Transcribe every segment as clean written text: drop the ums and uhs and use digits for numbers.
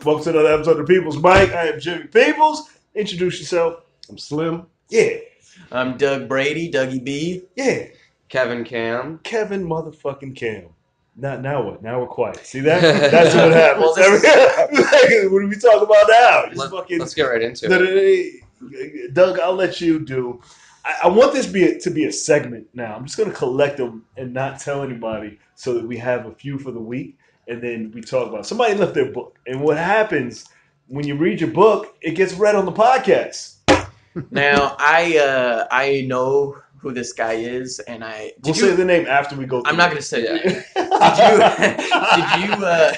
Welcome to another episode of the People's Mic. I am Jimmy Peoples. Introduce yourself. I'm Slim. Yeah. I'm Doug Brady, Dougie B. Yeah. Kevin Kham. Kevin motherfucking Kham. Now what? Now we're quiet. See that? That's what happens. What do we talk about now? Let's get right into it. Doug, I'll let you do. I want this to be a segment now. I'm just going to collect them and not tell anybody so that we have a few for the week. And then we talk about it. Somebody left their book. And what happens when you read your book, it gets read on the podcast. Now, I know who this guy is, and We'll say the name after we go through. I'm not going to say that.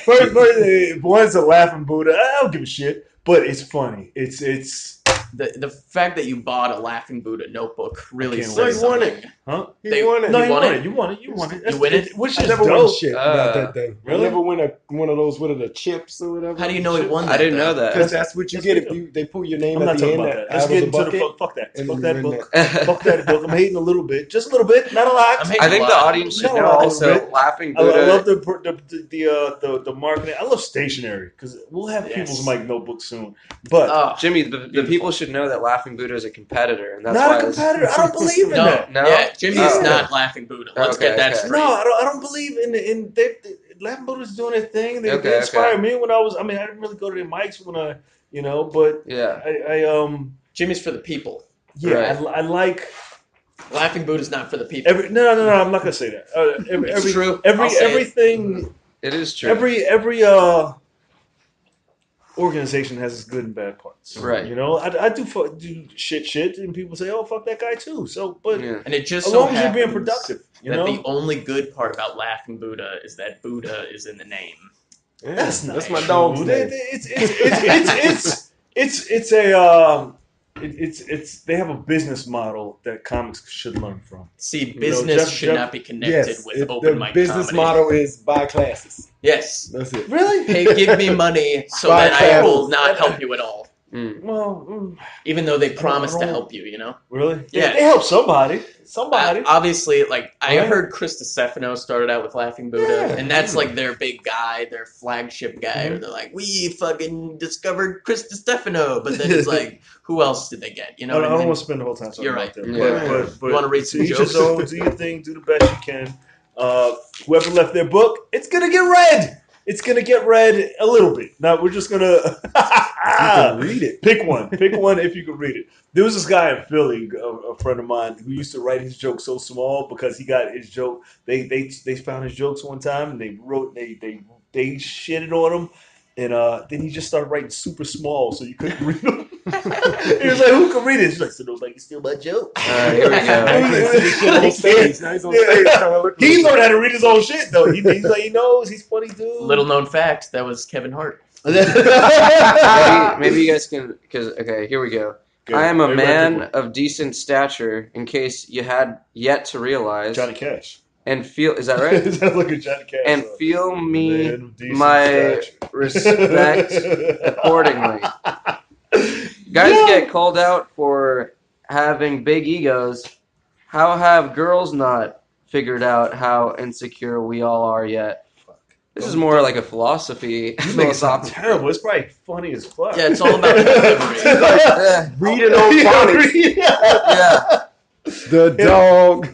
First, one's a laughing Buddha. I don't give a shit, but it's funny. It's the fact that you bought a Laughing Buddha notebook really So says he won something. it. huh? He won it. No, You won it? You won it. You win it? Which I is never dope. won shit about that thing. Really? I never win one of those, what are the chips or whatever? How do you know he won that? I didn't know though? that. Because that's what you get if they pull your name I'm at not the talking end about that. out Let's of get the into bucket. the fuck that. and Fuck you that win book. that. Fuck that book. I'm hating a little bit. Just a little bit. Not a lot. I'm hating I think a the lot. audience should No, know a little also bit. Laughing I Buddha. love the marketing. I love stationery because we'll have Yes. People's Mic notebooks soon. But Oh, Jimmy, the people should know that Laughing Buddha is a competitor, and that's not why a competitor. I don't believe in that. No? Yeah, Jimmy's Oh. not Laughing Buddha. Let's Okay, get that okay. straight. No, I don't believe in Laughing Buddha's doing their thing. They Okay, inspired me when I was. I mean, I didn't really go to their mics when but Yeah. I Jimmy's for the people. yeah, Right. I like Laughing Buddha's not for the people. no. I'm not gonna say that. It's true. I'll say it. Everything. It is true. Every organization has its good and bad parts. Right. You know, I do shit, and people say, "Oh, fuck that guy too." So, but Yeah. And it just as so long as you're being happens productive, you that know, the only good part about Laughing Buddha is that Buddha is in the name. Yeah. that's not That's my true. dog's They- name. It's they have a business model that comics should learn from. See, know, business Jeff- should not be connected Yes, with open the mic business comedy. model is buy classes. Yes. That's it. Really? Hey, give me money so Buy that I will classes. not help you at all. Mm. Well, Even though they promise I to don't- help you, you know? really? Yeah. They help somebody. Somebody. Obviously, like, I Right. heard Chris Stefano started out with Laughing Buddha, Yeah. and that's like their big guy, their flagship guy, where they're like, we fucking discovered Chris Stefano, but then it's like, who else did they get? You know I what I don't mean? want to spend the whole time talking You're about right. them. Yeah. But You wanna read some to each his jokes? own, do your thing, do the best you can. Whoever left their book, it's gonna get read. It's gonna get read a little bit. Now we're just gonna You can read it. pick one if you can read it. There was this guy in Philly, a friend of mine, who used to write his jokes so small because he got his joke. They found his jokes one time and they shitted on him. And then he just started writing super small so you couldn't read them. He was like, who can read it? He's like, so nobody can steal my joke. Here we go. He on stage. Now he's on stage trying to look He learned how to read his own shit, though. He's like, he knows. He's funny, dude. Little known fact, that was Kevin Hart. maybe you guys can, because, okay, here we go. Good. I am a Everybody man pick of decent stature, in case you had yet to realize, Johnny Cash. and feel, is that right? Sounds like a Johnny Cash. And song. feel me Man of decent my stature. respect accordingly. Guys Yeah. get called out for having big egos. How have girls not figured out how insecure we all are yet? This is more like a philosophy. You make it sound philosophy. terrible. It's probably funny as fuck. Yeah, it's all about the delivery. Yeah. Read it on phonics. Yeah. The dog.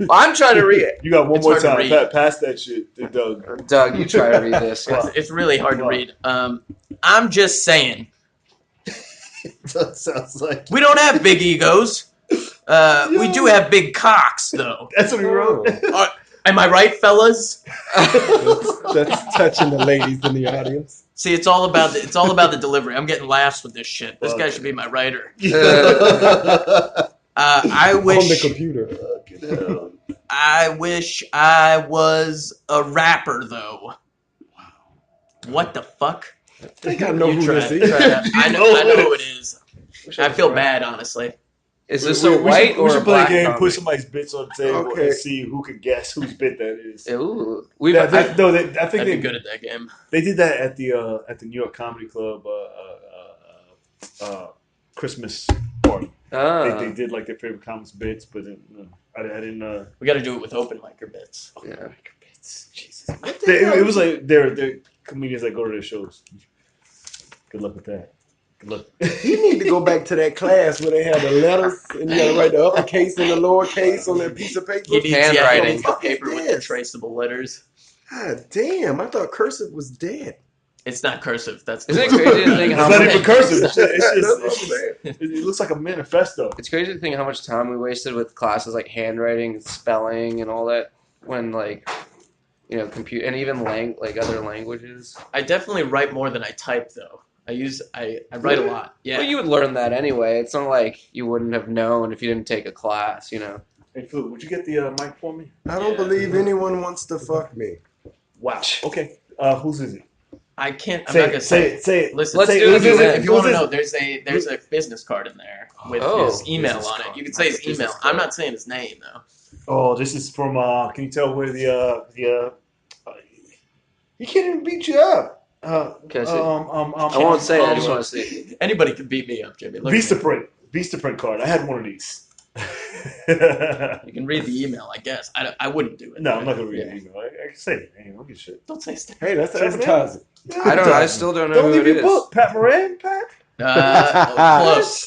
I'm trying to read it. You got one It's more hard to time. read. Pass that shit to Doug. Doug, you try to read this. It's really hard to Wow. read. I'm just saying, That sounds like we don't have big egos. We do have big cocks, though. that's what he wrote. Am I right, fellas? That's touching the ladies in the audience. See, it's all about the delivery. I'm getting laughs with this shit. This guy should be my writer. I On the wish computer. I wish I was a rapper, though. What the fuck? I think I know You who try this it. is. Try it. I know who it is. I feel bad, honestly. Is this a white we or should a play a black game, comic? put somebody's bits on the table, Okay. and see who can guess whose bit that is. Ooh. I think I'd be they good at that game. They did that at the New York Comedy Club Christmas party. They did like their favorite comics bits, but I didn't. We got to do it with open micer bits. Yeah. Jesus, it was like they're comedians that go to their shows. Good luck with that. Good luck. You need to go back to that class where they had the letters and you got to write the uppercase and the lowercase on that piece of paper. He needs, Handwriting. he needs the Fuck is paper with the this? traceable letters. God damn! I thought cursive was dead. It's not cursive. That's the Isn't it word. crazy to think It's how not much, even cursive. It's That's what I'm just saying. it looks like a manifesto. it's crazy to think how much time we wasted with classes like handwriting, and spelling, and all that when compute and even like other languages. I definitely write more than I type, though. I write a lot. Yeah. Well, you would learn that anyway. It's not like you wouldn't have known if you didn't take a class, Hey, Phil, would you get the mic for me? I don't believe anyone wants to fuck me. Wow. Okay. Whose is it? I can't. I'm Say not it. gonna Say it. Say it. Listen, Let's say do it if you, again. if you want to Who's know, there's a business card in there with his email business on it. card. You can say his Business email. card. I'm not saying his name though. Oh, this is from. Can you tell where the he can't even beat you up. Okay, I I won't say it. I just want to see. Anybody can beat me up, Jimmy. Look at me. Vistaprint card. I had one of these. You can read the email, I guess. I wouldn't do it. No, I'm not gonna read Yeah. it. I can say it. I don't give a shit. Don't say stuff. Hey, that's Say his advertising. I still don't know Don't who leave it your is. book, Pat Moran. Pat.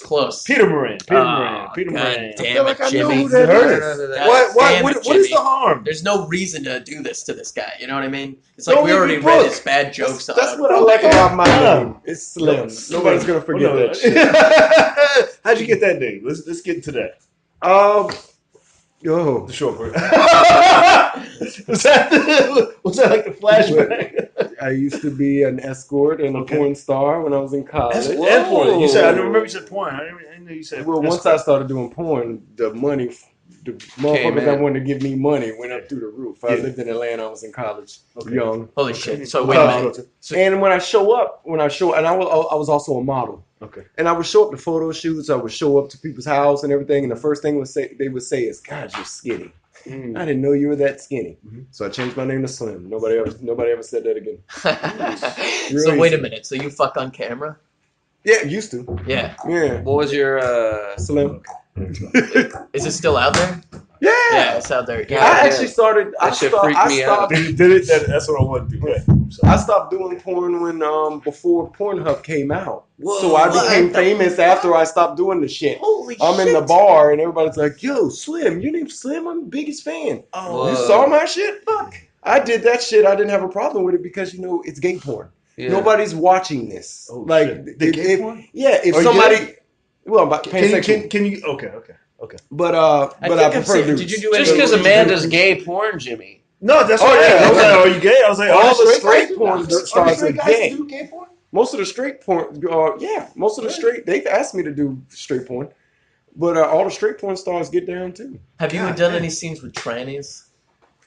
Close. Peter Moran. Peter Oh, Moran. Peter God Moran. damn feel like it, I know Jimmy. who that You heard is. it. God What damn it, is the Jimmy. harm? There's no reason to do this to this guy. You know what I mean? It's like Don't we leave already your read book. his bad jokes. That's out. what I like about my Yeah. name. It's slim. Nobody's gonna forget that shit. shit. How'd you get that name? Let's get into that. Yo, The short version. was that like the flashback? I used to be an escort and a porn star when I was in college. And porn. You said I remember you said porn. I didn't know you said. Well, once I started doing porn, the motherfuckers in. that wanted to give me money went up through the roof. I Yeah. lived in Atlanta. I was in college, Okay. young. Holy shit! So wait a minute. And when I I was also a model. Okay. And I would show up to photo shoots. I would show up to people's house and everything. And the first thing they would say is, "God, you're skinny." I didn't know you were that skinny. Mhm. So I changed my name to Slim. Nobody ever said that again. So wait a minute. So you fuck on camera? Yeah, used to. Yeah. Yeah, What was your Slim. Is it still out there? Yeah. Yeah, it's out there. Yeah. I actually started. That shit freaked me out. Did it? That's what I want to do. Yeah. I stopped doing porn when before Pornhub came out. Whoa, So I what became the famous fuck? after I stopped doing the shit. Holy I'm shit! in the bar and everybody's like, "Yo, Slim, your name's Slim. I'm the biggest fan. Oh, You Whoa. saw my shit? Fuck. I did that shit. I didn't have a problem with it because it's gay porn. Yeah. Nobody's watching this. Oh, like, shit. The gay porn? Yeah, if Are you somebody. gay? Well, I'm pansexual. Can you? Okay. But I I think I've prefer seen- dudes. Did you do Just any- because Amanda's gay porn, Jimmy. No, that's Oh, what yeah. I was like, are you gay? I was like, All are the straight straight guys? porn Are the stars straight are guys gay. do gay porn? Most of the straight porn, most of the straight, they've asked me to do straight porn. But all the straight porn stars get down too. Have you God done damn. any scenes with trannies?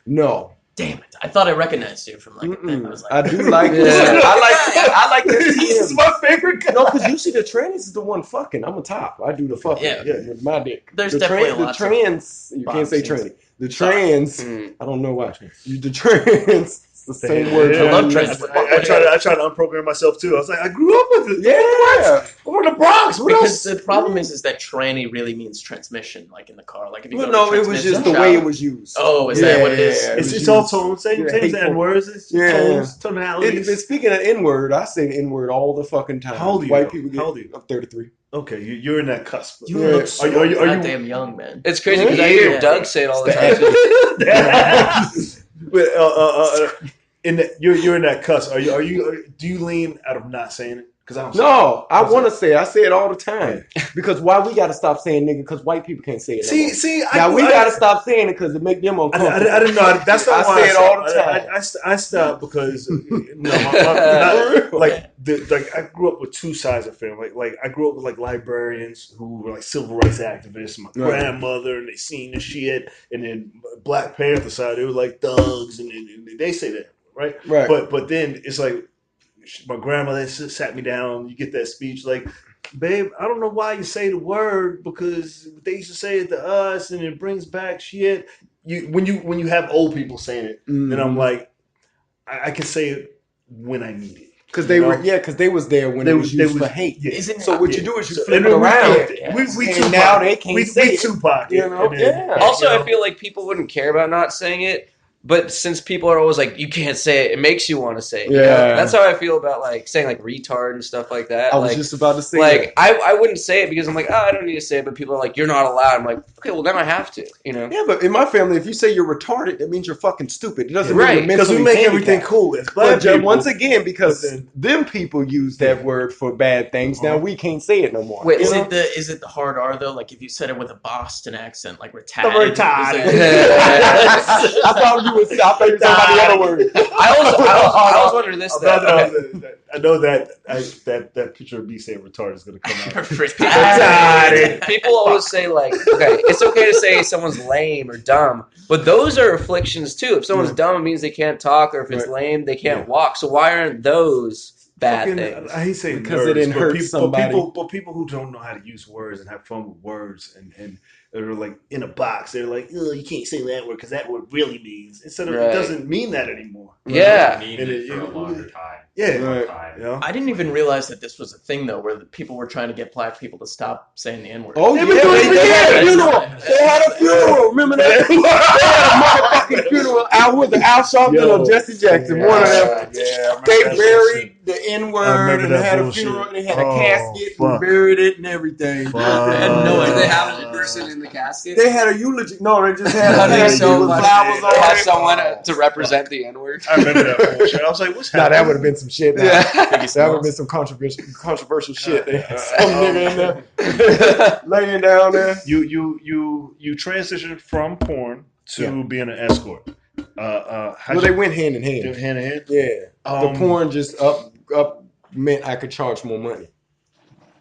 No. Damn it! I thought I recognized you from like. Mm-mm. I was like, I do like Yeah. I like This this. is my favorite guy. No, because usually the trans is the one fucking. I'm a top. I do the fucking. Yeah. With my dick. There's the definitely trans, a lot the of trans. You can't say boxing. tranny. The trans. Mm. I don't know why. The trans. It's the same word. I love trans. I tried to unprogram myself too. I was like, I grew up with it. Yeah. I'm from the Bronx. What Because else? the problem is that tranny really means transmission, like in the car. Like if you Well, go no, to it was just the way it was used. Oh, is that what it is? Yeah. It's all tones. Same Yeah, as the hateful. N words. It's Yeah. tones, tonalities. Speaking of N-word, I say the N-word all the fucking time. How old are you, White though? people get. How old are you? I'm 33. Okay, you're in that cusp. You Yeah. look so Are you- goddamn young, man. It's crazy because I hear Yeah. Doug say it all the time. Too. But you're in that cusp. Are you? Do you lean out of not saying it? Because I don't. No, I want to say it. I say it all the time. Because why we got to stop saying nigga? Because white people can't say it. no more. See. Now we got to stop saying it because it make them uncomfortable. I didn't know. That's not I why say it all the time. I stopped because I grew up with two sides of family. Like I grew up with like librarians who were like civil rights activists. My Right. grandmother, and they seen the shit. And then Black Panther side, they were like thugs, and they say that, right? Right. But then it's like my grandmother sat me down. You get that speech like, babe, I don't know why you say the word because they used to say it to us, and it brings back shit. When you have old people saying it, then I'm like, I can say it when I need it. Because they were, because they was there when it was used for hate. Yeah. Isn't So it? what you do is you So- flip and it then we around. flipped it. We And Tupac. now they can't say we it. Tupac it, You know? and then, Yeah. Also, you know, I feel like people wouldn't care about not saying it, but since people are always like, you can't say it, it makes you want to say it. You know? Yeah. That's how I feel about like saying like retard and stuff like that. I was like, just about to say like that. I wouldn't say it because I'm like, oh, I don't need to say it, but people are like, you're not allowed. I'm like, okay, well then I have to, you know? Yeah, but in my family, if you say you're retarded, that means you're fucking stupid. It doesn't mean Right. you're because mentally we make handicapped. everything cool. As black But just people, once again, because But then- them people use that word for bad things, now we can't say it no more. Wait, You Is know? it the hard R though? Like if you said it with a Boston accent, like retarded. retarded. I thought you was talking about the other word. I always wonder this though. I know that picture of me saying retarded is going to come out. Retarded. People always say like, okay, it's okay to say someone's lame or dumb, but those are afflictions too. If someone's dumb, it means they can't talk, or if it's lame, they can't walk. So why aren't those bad things? I hate saying Because nerds, it didn't but hurt people, somebody. But people who don't know how to use words and have fun with words and they're like in a box, they're like, oh, you can't say that word because that word really means. Instead of Right. it doesn't mean that anymore. Yeah. And it- for a longer time. Yeah. Right. You know? I didn't even realize that this was a thing though, where the people were trying to get black people to stop saying the N word. Oh, They've yeah, been doing it for they had a years. funeral. They had a funeral. Remember that? They had a motherfucking funeral. Al Sharpton Yo. or Jesse Jackson. One of them. Yeah, I remember They that buried the I N-word remember and that had a bullshit. funeral. They had a Oh, casket fuck. and buried it and everything. Fuck. I had no idea. Do they have a person in the casket? They had a eulogy. No, they just had That a makes so with much flowers They on have it. someone to represent the N-word. I remember that bullshit. I was like, what's Nah, happening? that would have been some shit. Nah. Yeah. That would have been some controversial shit. They had some nigga in there laying down there. You transitioned from porn to being an escort. Well, they went hand in hand. hand in hand. Yeah, the Um, porn just up meant I could charge more money.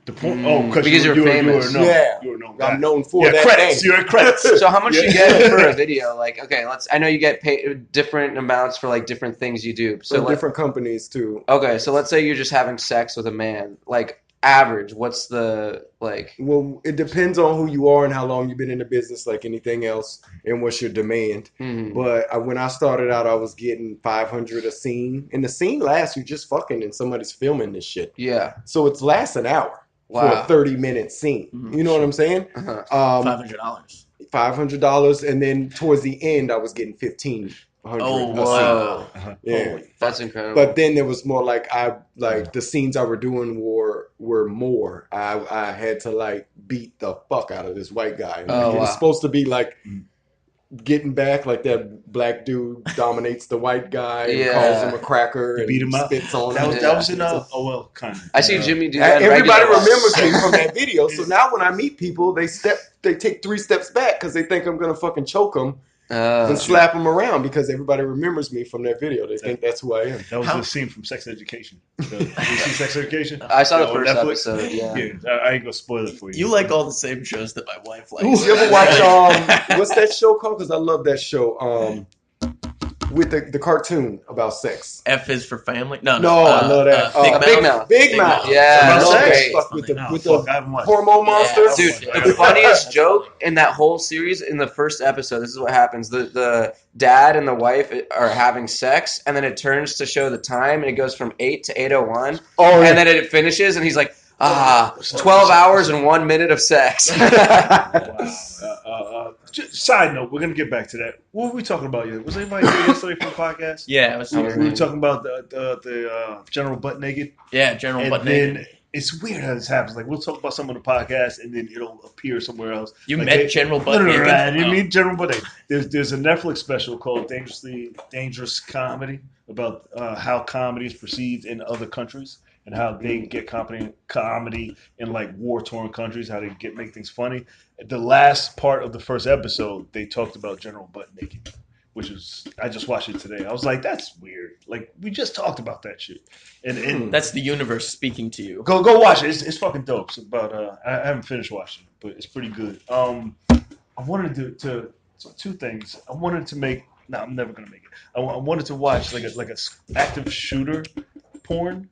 The porn. Oh, Because you're famous. You were known. Yeah. You were known. I'm known for that credits. thing. You're in credits. So how much do you Yeah. get for a video? Like, okay, I know you get paid different amounts for like different things you do. So So different companies too. okay, so let's say you're just having sex with a man. Like average, what's the like? Well, it depends on who you are and how long you've been in the business, like anything else, and what's your demand. Mhm. But when I started out, I was getting $500 a scene, and the scene lasts. You just fucking and somebody's filming this shit, Yeah. so it lasts an hour for a Wow. 30-minute scene. Mhm. You know what I'm saying? Uh-huh. $500. $500, and then towards the end, I was getting $1,500. Oh, a wow. Uh-huh. Yeah. Holy That's incredible. But then there was more like the scenes I were doing were more. I had to like beat the fuck out of this white guy. And, Oh, it was wow. supposed to be like getting back, like that black dude dominates the white guy and Yeah. calls him a cracker You and beat him up? spits on That him. was that was in oh well, kind of. I see Jimmy do that. in Everybody regular life. remembers me from that video. So now when I meet people, they take 3 steps back because they think I'm gonna fucking choke them and slap them around because everybody remembers me from that video. They think that's who I am. That was the scene from Sex Education. Did you see Sex Education? I saw the On first Netflix? episode. Yeah. I ain't gonna spoil it for you. You like all the same shows that my wife likes. You ever watch what's that show called? Because I love that show. With the cartoon about sex. F is for family? No, No, I love that. Big Mouth. Big Mouth. Yeah, I that's love that great. stuff with No, the fuck, I haven't watched it. hormone monsters. Dude, Yeah. the funniest joke in that whole series in the first episode, this is what happens. The dad and the wife are having sex, and then it turns to show the time, and it goes from 8 to 8:01. Oh, yeah. And then it finishes, and he's like, 12 hours and 1 minute of sex. Wow. Just, side note, we're gonna get back to that. What were we talking about? Was anybody here yesterday for the podcast? Yeah, it was We were talking about the General Butt Naked, General and Butt then Naked. it's weird how this happens. Like we'll talk about something on the podcast, and then it'll appear somewhere else. You Like met General Butt No, Naked? I didn't Oh. mean General Butt Naked. There's a Netflix special called Dangerous Comedy about how comedy is perceived in other countries and how they get comedy in like war-torn countries, how they make things funny. The last part of the first episode, they talked about General Butt Naked, which is I just watched it today. I was like, that's weird. Like we just talked about that shit, and That's the universe speaking to you. go watch it. It's fucking dope. It's about I haven't finished watching it, but it's pretty good. I wanted to two things. I wanted to make. No, I'm never gonna make it. I wanted to watch like a active shooter porn.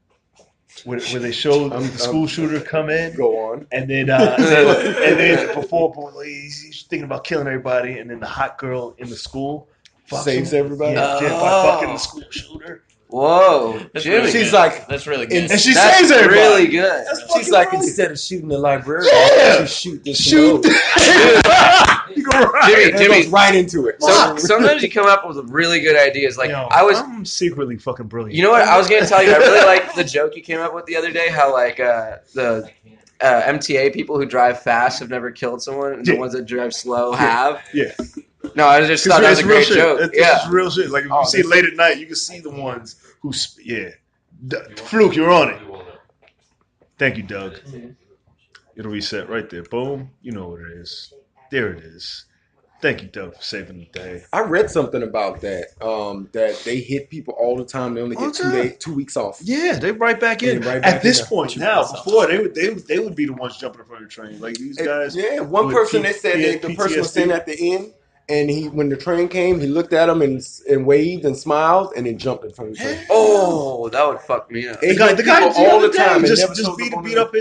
Where they show the school shooter come in, Go on. and then before he's thinking about killing everybody, and then the hot girl in the school fucks Saves him. everybody. Yeah, by fucking the school shooter. Whoa, That's Jimmy. really She's good. like, That's really good. And she That's saves everybody. really good. That's she's fucking like, brilliant. instead of shooting the librarian, Yeah. she shoot this Shoot. You go right. Jimmy, goes right into it. Sometimes you come up with really good ideas. Like Yo, I'm secretly fucking brilliant. You know what? I was gonna tell you. I really like the joke you came up with the other day. How like the MTA people who drive fast have never killed someone, and the ones that drive slow have. Yeah. No, I just thought that was a great joke. It's real shit. Like if you see it late at night, you can see the ones who. Fluke, you're on it. Thank you, Doug. It'll reset right there. Boom. You know what it is. There it is. Thank you, Doug, for saving the day. I read something about that. That they hit people all the time. They only get 2 weeks off. Yeah, they right back in. At this point now, before they would be the ones jumping in front of the train. Like these guys. Yeah, one person they said the person was standing at the end, and when the train came, he looked at him and waved and smiled, and then jumped in front of the train. Oh, that would fuck me up. The guy all the time just beat up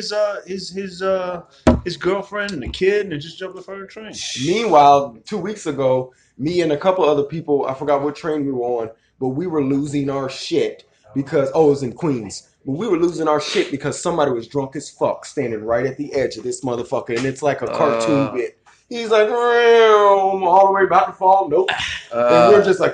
his girlfriend and the kid and just jumped in front of the train. Meanwhile, 2 weeks ago, me and a couple other people, I forgot what train we were on, but we were losing our shit because it was in Queens. But we were losing our shit because somebody was drunk as fuck standing right at the edge of this motherfucker, and it's like a cartoon bit. He's like, all the way about to fall. Nope. And we're just like,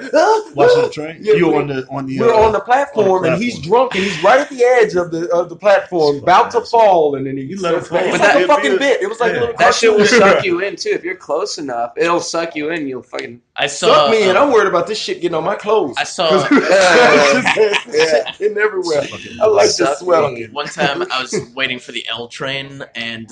watching the train. Yeah, you we're on the platform, and he's drunk, and he's right at the edge of the platform, about to fall, and then he let him fall. It was like a fucking bit. It was like a little. That shit will suck you in too. If you're close enough, it'll suck you in. You'll fucking. Suck me in. I'm worried about this shit getting on my clothes. I saw. Getting everywhere. I like the swell. One time I was waiting for the L train, and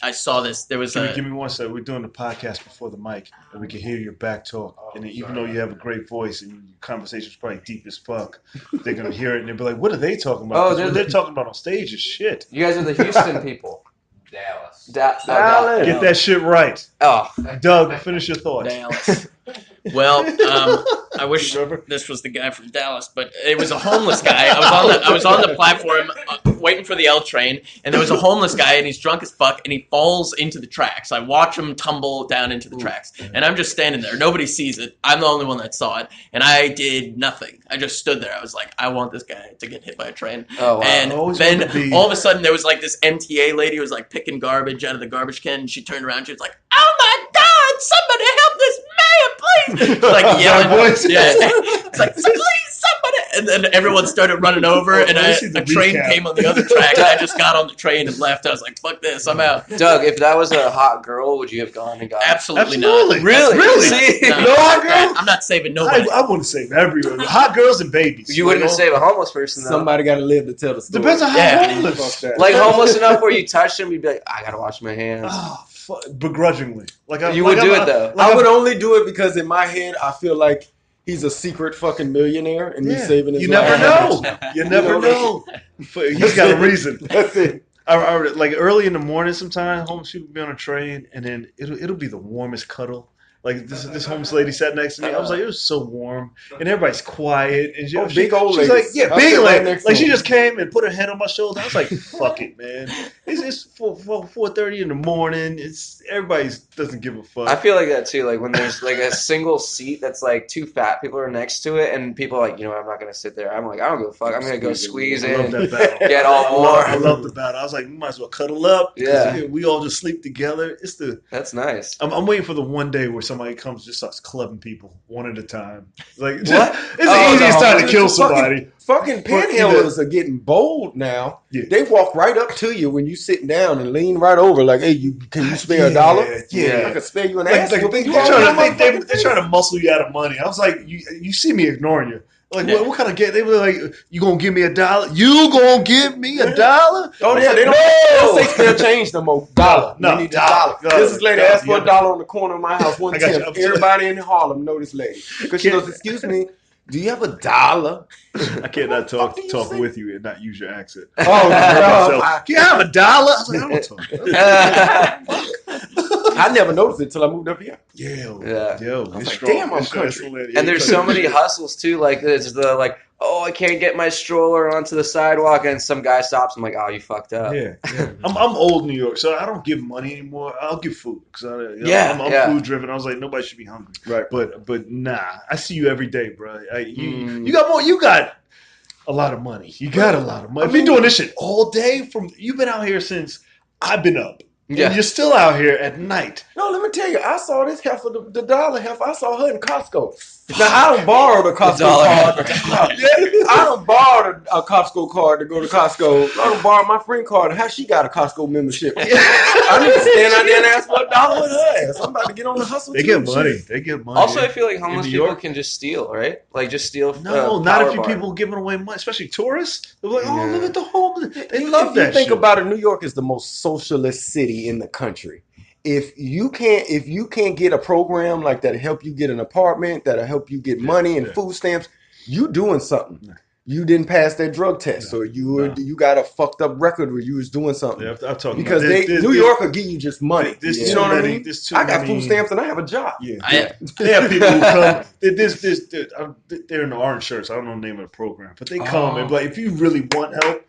I saw this. There was Give me one second. We're doing the podcast before the mic, and we can hear your back talk. And even though you have a great voice and your conversation's probably deep as fuck, they're gonna hear it and they'll be like, "What are they talking about?" Oh, what they're talking about on stage is shit. You guys are the Houston people. Dallas. Dallas. Get that shit right. Oh, Doug, finish your thoughts. Dallas. Well, I wish this was the guy from Dallas, but it was a homeless guy. I was on the platform waiting for the L train, and there was a homeless guy, and he's drunk as fuck, and he falls into the tracks. I watch him tumble down into the tracks, and I'm just standing there. Nobody sees it. I'm the only one that saw it, and I did nothing. I just stood there. I was like, I want this guy to get hit by a train. Oh, wow. And then all of a sudden, there was like this MTA lady who was like picking garbage out of the garbage can, and she turned around. She was like, "Oh my God, somebody help this man, please!" Like yelling. Yeah. It's like, please, somebody. And then everyone started running over, and a train came on the other track, and I just got on the train and left. I was like, fuck this, I'm out. Doug, if that was a hot girl, would you have gone and got Absolutely not. Really? See? No hot girl? I'm not saving nobody. I wouldn't save everyone. Hot girls and babies. You wouldn't save a homeless person, though. Somebody got to live to tell the story. Depends on how homeless. Like homeless enough where you touch them, you'd be like, I gotta wash my hands. Oh, begrudgingly. You would do it, though. I would only do it because in my head, I feel like he's a secret fucking millionaire, and he's saving his life. You never know. You never know. He's got a reason. That's it. I like early in the morning sometimes, homeless people be on a train, and then it'll be the warmest cuddle. Like this homeless lady sat next to me. I was like, it was so warm, and every's quiet. And big old lady. She's like, big lady. Like she just came and put her head on my shoulder. I was like, fuck it, man. It's 4:30 in the morning. Everybody doesn't give a fuck. I feel like that too. Like when there's like a single seat that's like two fat people are next to it, and people are like, I'm not gonna sit there. I'm like, I don't give a fuck. I'm gonna go squeeze in. I love that battle. Get all warm. I love the battle. I was like, we might as well cuddle up. Yeah. We all just sleep together. That's nice. I'm waiting for the one day where somebody comes and just starts clubbing people one at a time. Like what? It's the easiest time to kill somebody. Fucking panhandlers are getting bold now. Yeah. They walk right up to you when you sitting down and lean right over like, hey, can you spare $1? Yeah. I can spare you an ass. They're trying to muscle you out of money. I was like, you see me ignoring you. Like, what kind of game? They were like, you gonna give me $1? You gonna give me $1? Oh, yeah, they don't say spare change no more. $1. No, need $1. This lady asked for $1 on the corner of my house one time. Everybody in Harlem know this lady. Because she goes, excuse me, do you have $1? I cannot talk with you and not use your accent. Oh, no. Can you have $1? I was like, I don't talk. I never noticed it until I moved up here. Yo, it's strong. Damn, I'm country. And there's so many hustles too. Like there's the I can't get my stroller onto the sidewalk, and some guy stops. I'm like, oh, you fucked up. Yeah. I'm old New York, so I don't give money anymore. I'll give food because I'm food driven. I was like, nobody should be hungry. Right. But nah, I see you every day, bro. You got more. You got a lot of money. You got a lot of money. If you're doing this shit all day, you've been out here since I've been up. Yeah. And you're still out here at night. No, let me tell you, I saw this heifer, the dollar heifer. I saw her in Costco. Now, I don't borrow the Costco card. I don't borrow a Costco card to go to Costco. I don't borrow my friend card. How she got a Costco membership? I need to stand out there and ask for $1 with her ass. I'm about to get on the hustle. They get money. They get money. Also, I feel like homeless people can just steal, right? Like, just steal. No, not if you people giving away money, especially tourists. They're like, oh, look at the homeless. They love that shit. Think about it. New York is the most socialist city in the country. If you can't get a program like that to help you get an apartment, that'll help you get money and food stamps, you doing something. You didn't pass that drug test, or you got a fucked up record where you was doing something. Yeah, I'm talking because New York will give you just money. You know what I mean? I got food stamps and I have a job. They have people who come. They're in the orange shirts. I don't know the name of the program, but they come and like, if you really want help,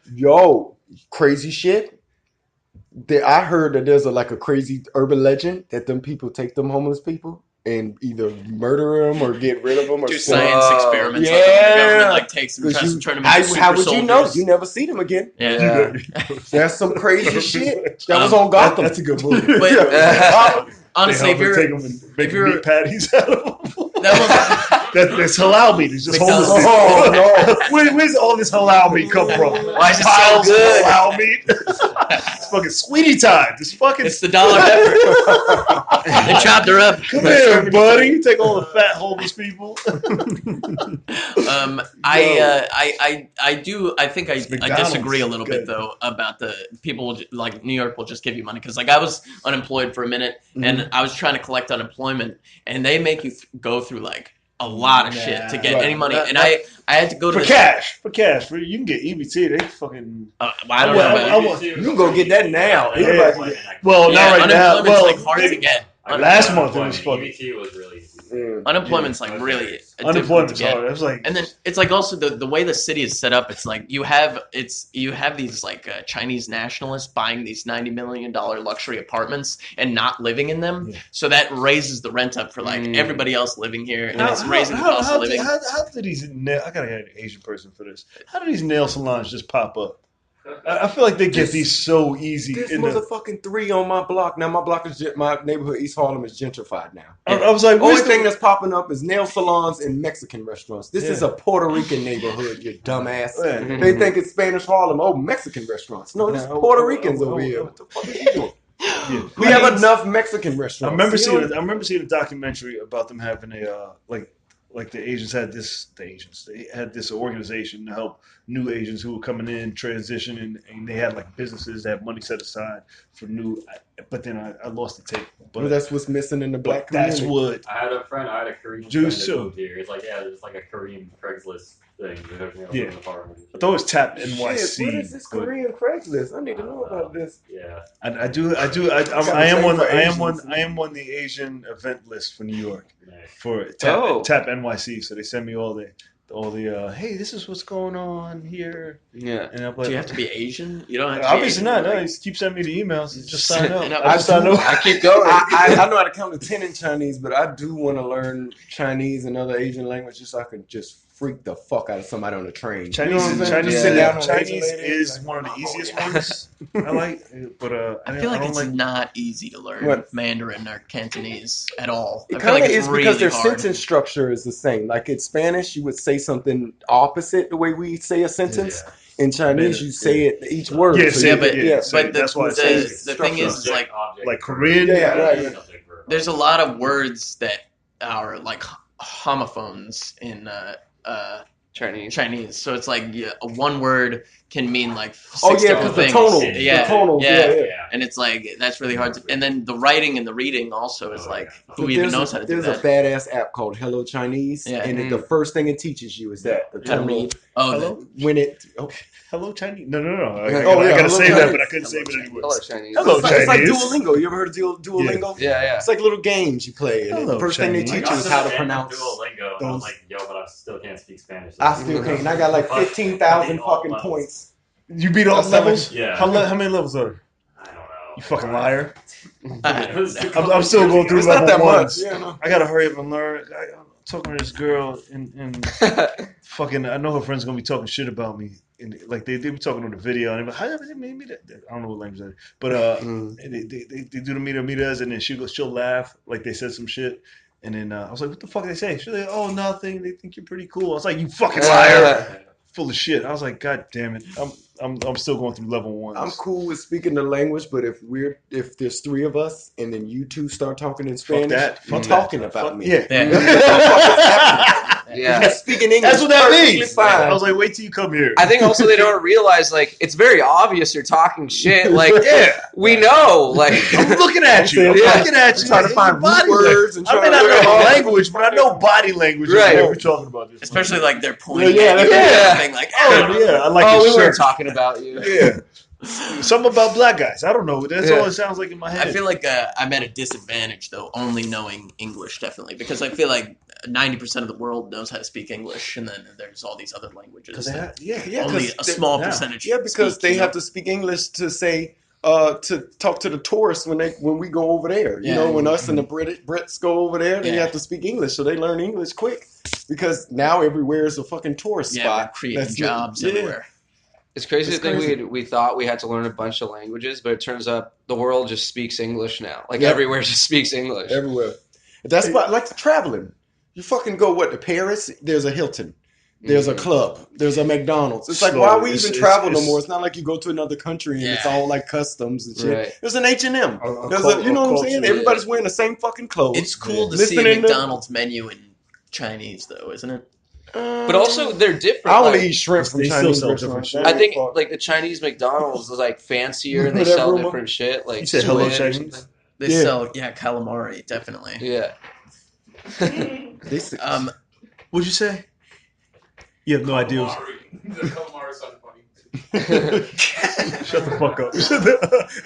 crazy shit. I heard that there's a crazy urban legend that them people take them homeless people and either murder them or get rid of them or do science experiments. Yeah, the government takes them, tries to turn them into super how would soldiers. you know? You never see them again. Yeah. That's some crazy shit. That was on Gotham. That's a good movie. But, honestly, if you're take them and make meat patties out of them. That's halal meat. It's just homeless meat. Oh no! Where's all this halal meat come from? Why is it so good? Halal meat. It's fucking sweetie time. It's the dollar pepper. They chopped her up. Come here, buddy. You take all the fat homeless people. I think I disagree a little bit though about the people like New York will just give you money, because like I was unemployed for a minute and I was trying to collect unemployment, and they make you go through like a lot of shit to get any money, and I had to go to cash. You can get EBT. They fucking. I don't know. You can go get that now. Well, not right now. Unemployment's like hard to get. Last month it was fucking. EBT was really easy. Unemployment's like really unemployment's hard. It was like, and then it's like also the way the city is set up. It's like you have these like Chinese nationalists buying these $90 million luxury apartments and not living in them. Yeah. So that raises the rent up for like everybody else living here, and it's raising the cost of living. How did these I gotta get an Asian person for this. How do these nail salons just pop up? I feel like they get these so easy. This motherfucking 3 on my block. Now my neighborhood, East Harlem, is gentrified now. I was like, only thing that's popping up is nail salons and Mexican restaurants. This is a Puerto Rican neighborhood, you dumbass. They think it's Spanish Harlem. Oh, Mexican restaurants. No, this is Puerto Ricans over here. What the fuck is you doing? Yeah. We have enough Mexican restaurants. I remember seeing a documentary about them having a like the Asians had they had this organization to help new Asians who were coming in, transition, and they had like businesses that had money set aside for new. But then I lost the tape. But that's what's missing in the black community. That's what I had a Korean friend that moved here. It's like there's like a Korean Craigslist thing. I thought it was Tap NYC. Shit, what is this Korean Craigslist? I need to know about this. Yeah, I am on the Asian event list for New York for Tap NYC. So they send me all the hey, this is what's going on here. Yeah. And I'm like, do you have to be Asian? You don't have to. Obviously not. No, you keep sending me the emails. Just sign up. I keep going. I know how to count to 10 in Chinese, but I do want to learn Chinese and other Asian languages so I can just freak the fuck out of somebody on the train. Chinese is one of the easiest ones. I like, but I feel like it's not easy to learn Mandarin or Cantonese at all. It kind of is really because their sentence structure is the same. Like in Spanish, you would say something opposite the way we say a sentence. Yeah. In Chinese, you say it each word. But that's why the thing is like Korean. Right. There's a lot of words that are like homophones in Chinese. So it's like one word can mean like 6 different things. The tonal. And it's like that's really hard to. And then the writing and the reading also is like who even knows how to do that. There's a badass app called Hello Chinese, and the first thing it teaches you is that the tonal. Hello Chinese. No. I gotta say that, but I couldn't say it anyway. Hello Chinese. It's like Duolingo. You ever heard of Duolingo? Yeah. It's like little games you play. And the first thing they teach you is how to pronounce. Duolingo. And I was like, but I still can't speak Spanish. I still can't. I got like 15,000 fucking points. You beat all the levels? Yeah. How many levels are there? I don't know. You fucking liar. I don't know. I'm still going through It's not level that one. much. Yeah, no. I gotta hurry up and learn. I'm talking to this girl and fucking. I know her friends gonna be talking shit about me. And like they be talking on the video and they're like, I don't know what language that is, but they do the meters and then she'll laugh like they said some shit. And then I was like, what the fuck are they saying? She's like, oh, nothing. They think you're pretty cool. I was like, you fucking liar. Full of shit. I was like, God damn it. I'm still going through level one. I'm cool with speaking the language, but if there's three of us and then you two start talking in Spanish, that. you're Fuck talking that. about Fuck- me. yeah. Yeah. You're speaking English. That's what that perfectly means. Fine. I was like, wait till you come here. I think also they don't realize, like, it's very obvious you're talking shit. Like, yeah. we know. Like, I'm looking at you. I'm Yeah. looking at you. Trying to find body root words and I may trying not to know the learn. language, but I know body language. Right. Yeah, we're talking about this. Especially like they're pointing Yeah, at you yeah. and everything, like, Oh, yeah. I like oh, his we shirt. weren't talking about you. Yeah. Something about black guys. I don't know. That's all it sounds like in my head. I feel like I'm at a disadvantage, though, only knowing English, definitely. Because I feel like 90% of the world knows how to speak English, and then there's all these other languages. Only a small percentage. Yeah, because speak, they you know? have to speak English to say to talk to the tourists when we go over there. You Yeah. know, when us and the Brits go over there, they Yeah. have to speak English, so they learn English quick. Because now everywhere is a fucking tourist Yeah, spot. we're creating That's jobs yeah. everywhere. It's crazy It's to think crazy. we thought we had to learn a bunch of languages, but it turns out the world just speaks English now. Like, Yeah. everywhere just speaks English. Everywhere. That's why I like traveling. You fucking go to Paris? There's a Hilton. There's a club. There's a McDonald's. It's like, why we even travel no more? It's not like you go to another country and it's all like customs and shit. Right. There's an H&M. You know what I'm culture, saying? yeah. Everybody's wearing the same fucking clothes. It's cool to Listening see a to- McDonald's menu in Chinese, though, isn't it? But also, they're different. I only like, eat shrimp from They still Chinese sell restaurants. different I think, Fuck. like, the Chinese McDonald's is, like, fancier and they Whatever, sell Uma. different shit. Like, You said hello squid or Chinese? something. They Yeah. sell, calamari, definitely. Yeah. This- What'd you say? You have no idea. The calamari sounded funny. Shut the fuck up.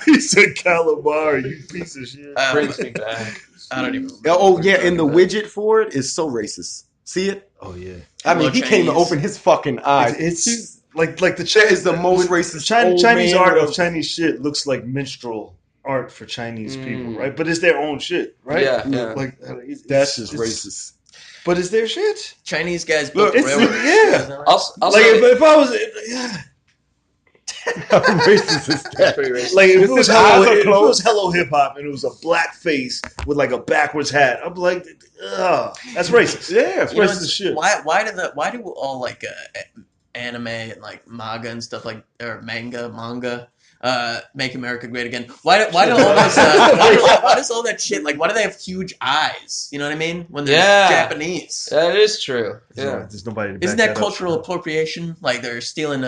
He said calamari, you piece of shit. Brings me back. I don't even remember. Oh what yeah, we're and the talking about. widget for it is so racist. See it? Oh yeah. I mean, Hello, he came to Chinese. open his fucking eyes. It's like the That is the most racist Chinese old man art of- of Chinese shit looks like minstrel art for Chinese people, Mm. right? But it's their own shit, right? Yeah, yeah. Like That's just racist. But it's their shit. Chinese guys Look, built it's- railroads. yeah. Is that right? Also, Like if I was, yeah. How racist is that's that? pretty racist. Like if it His was eyes are if it closed. was Hello Hip Hop and it was a black face with like a backwards hat, I'm like, ugh, that's racist. Yeah, That's You know, racist as shit. why do all like anime and like manga and stuff like or manga make America great again? Why do all those why does all that shit like why do they have huge eyes? You know what I mean? When they're Yeah. Japanese. That is true. Yeah. There's nobody. To Isn't back that up. cultural appropriation? Like they're stealing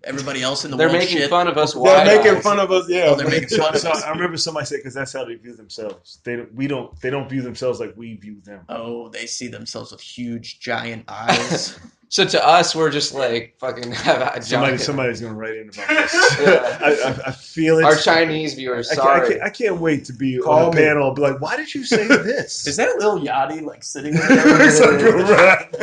everybody else in the They're world making shit. fun of us. They're wide making eyes. fun of us. Yeah, Oh, they're making fun of So us. I remember somebody said because that's how they view themselves. They don't view themselves like we view them. Oh, they see themselves with huge giant eyes. So to us, we're just like fucking have a giant. Somebody's gonna write in about this. Yeah. I feel it. Our Chinese viewers, sorry. I can't wait to be Call on a me. panel and be like, why did you say this? Is that Lil Yachty like sitting there? It's like a rap,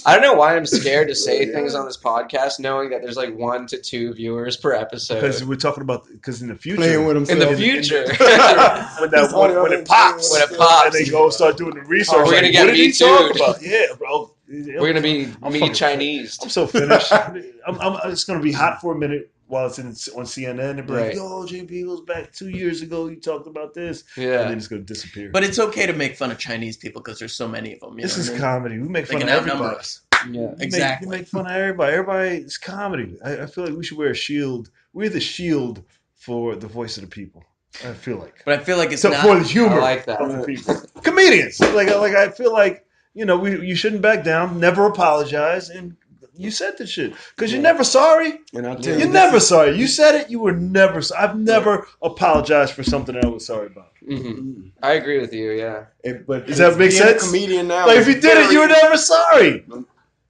I don't know why I'm scared to say things on this podcast, knowing that there's like 1 to 2 viewers per episode. Because we're talking about in the future, playing with In himself. the future, when it pops, When it pops. and they go start doing the research. We're gonna like, get what did he Me talk Too'd. about? Yeah, bro. we're gonna be I'm me fucking- Chinese. I'm so finished. It's gonna be hot for a minute while it's on CNN and be like, Right. "Yo, JP was back 2 years ago. You talked about this," and Yeah, then it's gonna disappear. But it's okay to make fun of Chinese people because there's so many of them. You this know is what I mean? comedy. We make They fun can of outnumber everybody. us. yeah. Exactly. You make fun of everybody. Everybody is comedy. I feel like we should wear a shield. We're the shield for the voice of the people. I feel like. But I feel like it's So not. for the humor I like that. of the people. Comedians. Like I feel like, you shouldn't back down, never apologize, and you said the shit. Because you're never sorry. And I'll tell you, You're this never is- sorry. You said it, you were never sorry. I've never apologized for something that I was sorry about. hmm I agree with you. Yeah, But Does that make being sense? A comedian now. Like if you did it, you were never sorry.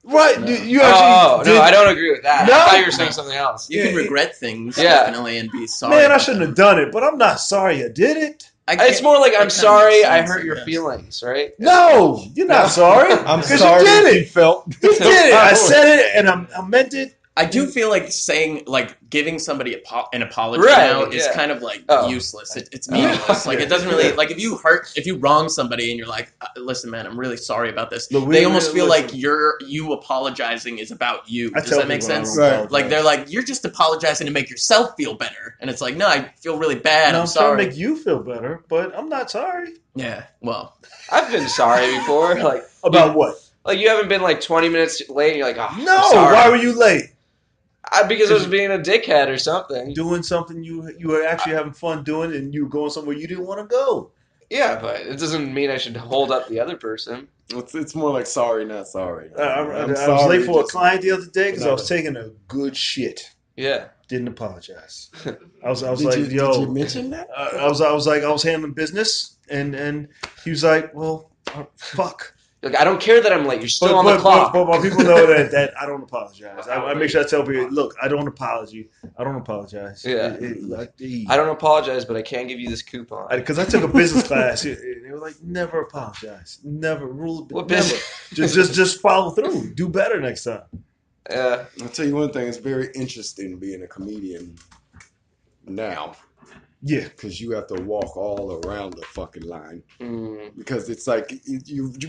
Right. You actually did. no, I don't agree with that. No? I thought you were saying something else. You can Yeah, regret things Yeah. definitely and be sorry. Man, I about shouldn't them. have done it, but I'm not sorry I did it. It's more like that I'm kinda sorry makes I sense, hurt I your guess. feelings, right? No, you're not sorry. I'm Because sorry you did that it. you felt. You did it. I said it and I meant it. I do feel like saying, like, giving somebody an apology Right, now is yeah. kind of like Oh. useless. It's meaningless. Like, it doesn't really, like, if you wrong somebody and you're like, listen, man, I'm really sorry about this. Look, They almost feel like you apologizing is about you. Does that make sense? Like, they're like, you're just apologizing to make yourself feel better. And it's like, no, I feel really bad. No, I'm sorry. trying to make you feel better, but I'm not sorry. Yeah, well. I've been sorry before. Like About what? Like you haven't been like 20 minutes late. And you're like, oh, No, I'm sorry. why were you late? Because I was being a dickhead or something. Doing something you were actually having fun doing, and you were going somewhere you didn't want to go. Yeah, but it doesn't mean I should hold up the other person. It's more like sorry, not sorry. I was late for a client the other day because I was taking a good shit. Yeah. Didn't apologize. I was Did like, you, yo. Did you mention that? I was handling business, and he was like, well, fuck. Look, I don't care that I'm late. You're still on the clock. But my people know that I don't apologize. I make sure I tell people, look, I don't apologize. Yeah. I don't apologize, but I can give you this coupon. Because I took a business class. They were like, never apologize. Never. Just follow through. Do better next time. Yeah. I'll tell you one thing. It's very interesting being a comedian now. Yeah. Because you have to walk all around the fucking line. Mm. Because it's like,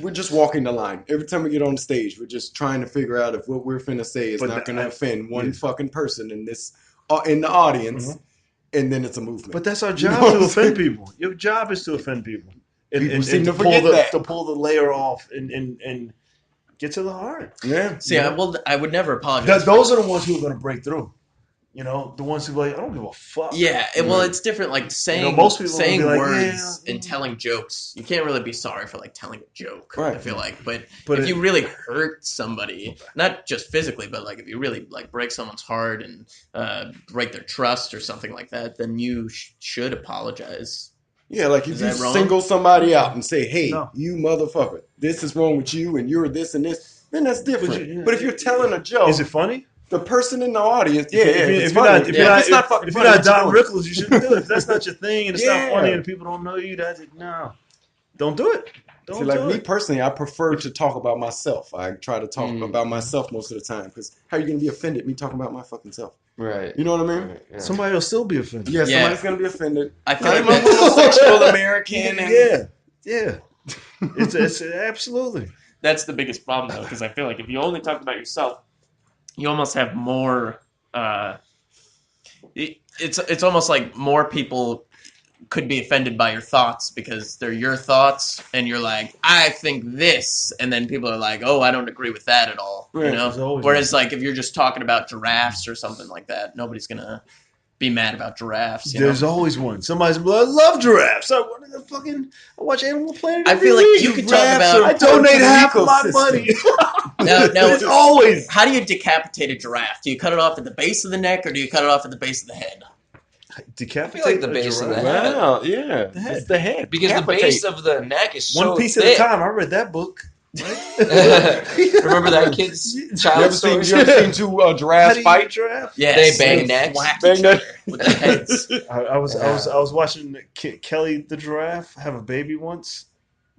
we're just walking the line. Every time we get on stage, we're just trying to figure out if what we're finna say is not going to offend one fucking person in the audience. Mm-hmm. And then it's a movement. But that's our job, to offend people. Your job is to offend people. And seem to forget that. To pull the layer off and get to the heart. Yeah. See, I would never apologize. Those are the ones who are going to break through. You know, the ones who are like, I don't give a fuck. Yeah, well, it's different. Like saying, most people saying like, words and telling jokes. You can't really be sorry for like telling a joke. Right. I feel like, but if you really hurt somebody, not just physically, but like if you really like break someone's heart and break their trust or something like that, then you should apologize. Yeah, like if you single somebody out and say, hey, you motherfucker, this is wrong with you and you're this and this, then that's different. But if you're telling a joke. Is it funny? The person in the audience, if you're not Don Rickles, you shouldn't do it. If that's not your thing and it's not funny and people don't know you, don't do it. See, like me personally, I prefer to talk about myself. I try to talk about myself most of the time because how are you going to be offended me talking about my fucking self? Right. You know what I mean? Right, yeah. Somebody will still be offended. Yeah, somebody's going to be offended. I feel like I'm a homosexual American. And yeah. It's absolutely. That's the biggest problem though, because I feel like if you only talk about yourself, you almost have more. It's almost like more people could be offended by your thoughts because they're your thoughts, and you're like, I think this, and then people are like, oh, I don't agree with that at all. Right, you know. Whereas like if you're just talking about giraffes or something like that, nobody's gonna be mad about giraffes. There's always one. Somebody's like, I love giraffes. I watch Animal Planet. I feel like you could talk about. I donate half of my money. No, it's always. How do you decapitate a giraffe? Do you cut it off at the base of the neck, or do you cut it off at the base of the head? Decapitate. I feel like the base of the head. Wow, yeah, it's the head. Because the base of the neck is so one piece thick. at a time. I read that book. Remember that kid's child story? You ever seen two giraffes fight? Giraffe? Yes, they bang necks. Bang necks with their heads. I was watching Kelly the giraffe have a baby once.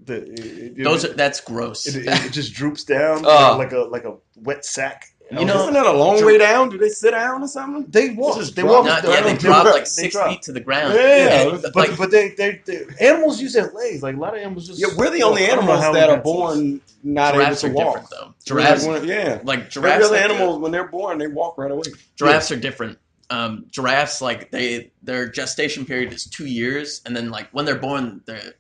That's gross. It just droops down like a wet sack. You know, isn't that a long way down? Do they sit down or something? They walk. They drop like 6 feet to the ground. Yeah, but they animals use their legs. Like a lot of animals just. Yeah, we're the only animals that are born not able to walk. Different, though. Giraffes, like giraffes. Every other animal, when they're born, they walk right away. Giraffes are different. Giraffes, like their gestation period is 2 years, and then like when they're born, they're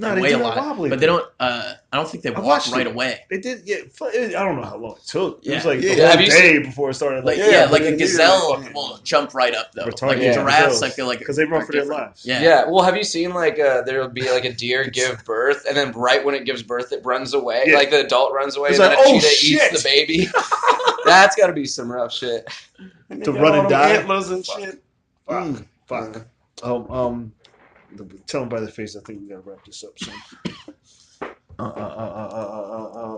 way a lot, but they don't. I don't think they walk right away. They did. Yeah, I don't know how long it took. Yeah. It was like the whole day before it started. Like a gazelle will jump right up though. Like giraffes, I feel like because they run for their lives. Yeah. Well, have you seen like there'll be like a deer give birth, and then right when it gives birth, it runs away. Yeah. Like the adult runs away, and then a cheetah eats the baby. That's got to be some rough shit. To run and die, antlers and shit. Fuck. Tell them by the face. I think we gotta wrap this up soon.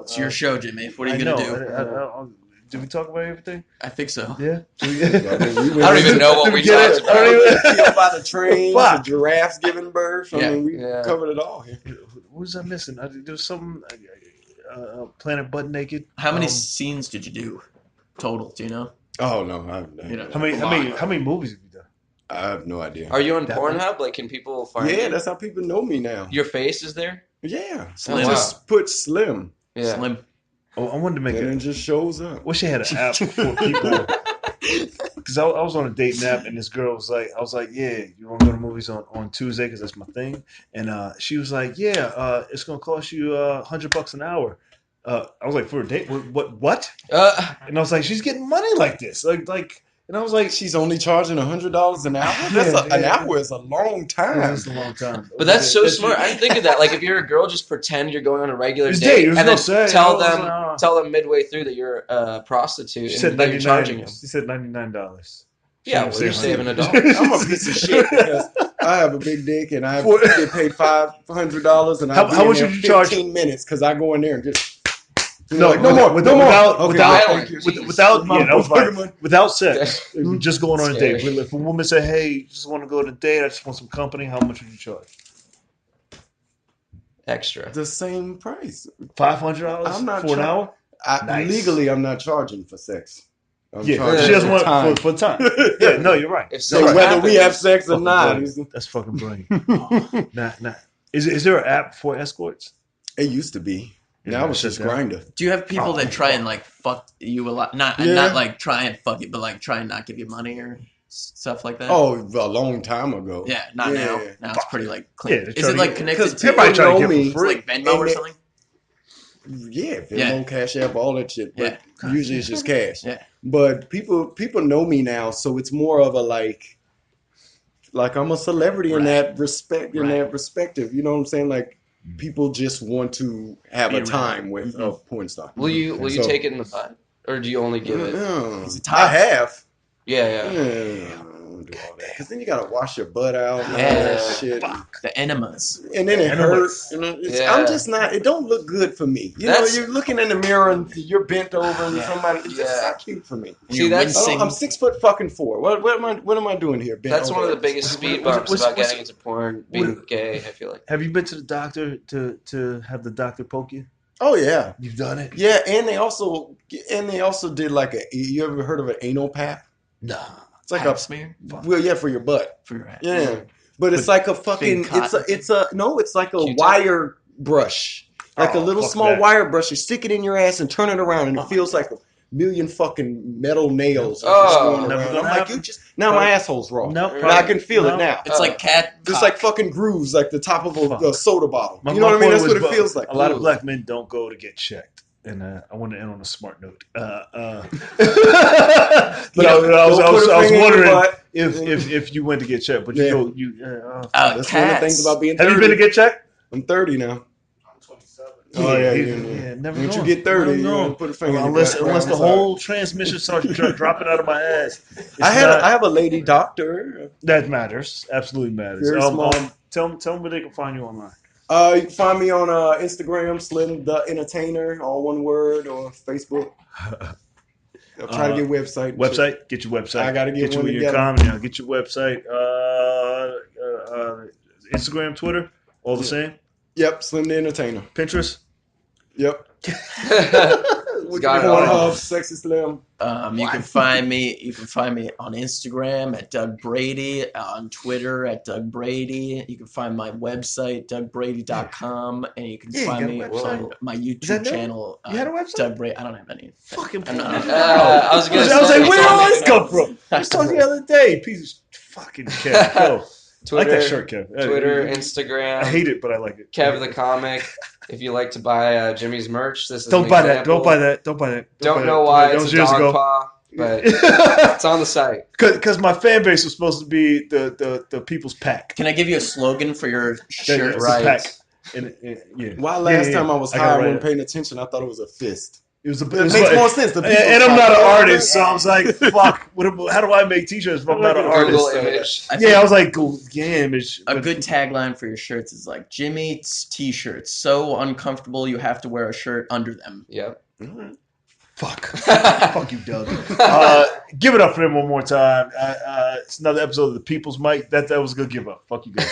It's your show, Jimmy. What are you gonna do? Did we talk about everything? I think so. Yeah. I don't even know what we talked about. I don't even feel by the train, the giraffes giving birth. I mean, we covered it all here. What was I missing? There was some Planet Butt Naked. How many scenes did you do? total? Do you know? Oh no, You know, How many movies have you done? I have no idea. Are you on That Pornhub? Like, can people find Yeah, you? that's how people know me now. Your face is there? Yeah, Slim. just put Slim, Yeah. Slim. Oh, I wanted to make and it. it just shows up. Wish they had an app for people. Because I was on a dating app and this girl was like, I was like, yeah, you want to go to movies on Tuesday because that's my thing. And she was like, yeah, it's gonna cost you $100 an hour. I was like, for a date? What? And I was like, she's getting money like this, like. And I was like, She's only charging $100 an hour. An hour is a long time. that's a long time. But that's so smart. I didn't think of that. Like, if you're a girl, just pretend you're going on a regular It's date, There's and no then sex. tell I was them like, tell them midway through that you're a prostitute She and said that you're charging $99. them. She said $99. Yeah, well, you're saving a dollar. I'm a piece of shit because I have a big dick and I get paid $500 and How I much would you charge? 15 minutes because I go in there and just No, like, no more. Without sex, just going on a date. Scary. If a woman said, "Hey, just want to go on a date. I just want some company," how much would you charge? Extra. the same price. $500 I'm not for an hour. Nice. Legally, I'm not charging for sex. I'm Yeah, charging she doesn't for time. want for time. Yeah, no, you're right. If So sex whether happens, we have sex or Fucking not, brilliant. That's fucking brilliant. Nah. Is there an app for escorts? it used to be. Now it's just Grinder. Do you have people that try and like fuck you a lot? Not like try and fuck you, but like try and not give you money or stuff like that. Oh, a long time ago. yeah, not yeah. now. Now it's pretty like clean. Yeah, they're Is trying it to like get- connected because to Everybody trying to know get me. for free. like Venmo or And something? Yeah, Venmo, Yeah. Cash App, all that shit. But usually it's just cash. Yeah. But people know me now, so it's more of a like I'm a celebrity in that respect, in that perspective. You know what I'm saying? Like people just want to have Be a around. time with a porn star. will you take it in the butt, or do you only give it? He's a I top. have. Yeah. Don't do all that. Because then you gotta wash your butt out and all Yeah. that shit. The enemas. And then it Enemas. hurts. You know, Yeah. I'm just not. It don't look good for me. You know, you're looking in the mirror and you're bent over and somebody. It's just not cute for me. See, that's I'm 6'4". What am I doing here? Bent that's over? one of the biggest speed What's- bumps what's- about what's- getting into porn, being gay. I feel like. Have you been to the doctor to have the doctor poke you? Oh yeah, You've done it? yeah. And they also did like a. You ever heard of an anal pap? Nah. It's like Pap a smear for your butt. for your ass. Yeah, but it's like a fucking. cotton. It's like a Q-tip? wire brush, like a Oh, little fuck small that. wire brush. You stick it in your ass and turn it around, and it feels like a million fucking metal nails. Oh, just going never around. gonna I'm like, happen. you just now my asshole's raw. No, And I can feel no. it now. It's like cat. Just cock. like fucking grooves, like the top of Fuck. a soda bottle. My- You know my what I mean? point That's what was, it feels like. A lot of Ooh. black men don't go to get checked. And I want to end on a smart note. But I was Don't put a finger in your wondering butt. if you went to get checked, but Yeah. That's one of the cats. things about being 30. Have you been to get checked? I'm 30 now. Oh yeah. Never Once know. you get 30, you Never know. don't put a finger in your unless butt. unless the I'm sorry. whole transmission starts dropping out of my ass. It's I not- have a lady doctor. that matters. Absolutely matters. Very small. Tell them where they can find you online. You can find me on Instagram, Slim the Entertainer, all one word, or Facebook. I'm trying to get website. and shit. Get your website. I gotta get you one with your together. comedy. Now. Get your website. Instagram, Twitter, all the same. Yep, Slim the Entertainer. Pinterest. Yep. Got it all. Pornhub, Sexy Slim. You can find me. You can find me on Instagram at Doug Brady, on Twitter at Doug Brady. You can find my website DougBrady.com, and you can Yeah, you find got a me website? on my that YouTube new? channel. You had a website? Doug Brady. I don't have any. Fucking. I'm not- I was gonna I was say, like, where did it's all on this me. come from? I was talking the other day. Piece of fucking Kev. Yo, I like that shirt, Kev. Twitter, I Instagram. hate it, but I like it. Kev the Comic. If you like to buy Jimmy's merch, this is Don't an buy that. example. Don't buy that. Don't buy that. Don't know why That it's was a years dog ago. paw, but it's on the site. Because my fan base was supposed to be the people's pack. Can I give you a slogan for your shirt? It's a Right. pack. And yeah. Why last Yeah, time I was I got high, I right. wasn't paying attention. I thought it was a fist. It was a It makes more sense. The and I'm not an artist, so I was like, "Fuck! How do I make T-shirts if I'm not an Google artist?" image. I think Yeah, I was like, "Go image." a good tagline for your shirts is like Jimmy's T-shirts, so uncomfortable you have to wear a shirt under them. Yep. Fuck. Fuck you, Doug. Give it up for him one more time. It's another episode of the People's Mic. That was a good give up. Fuck you guys.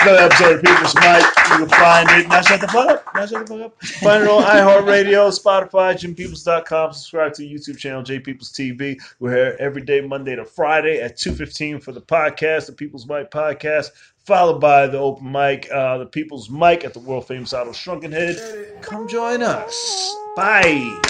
another episode of People's Mic. You can find it. Now shut the fuck up. Now shut the fuck up. Find it on iHeartRadio, Spotify, JimPeoples.com. Subscribe to the YouTube channel, JPeoples TV. We're here every day, Monday to Friday at 2:15 for the podcast, the People's Mic podcast, followed by the open mic, the People's Mic at the world famous Idol Shrunken Head. Come join us. Bye.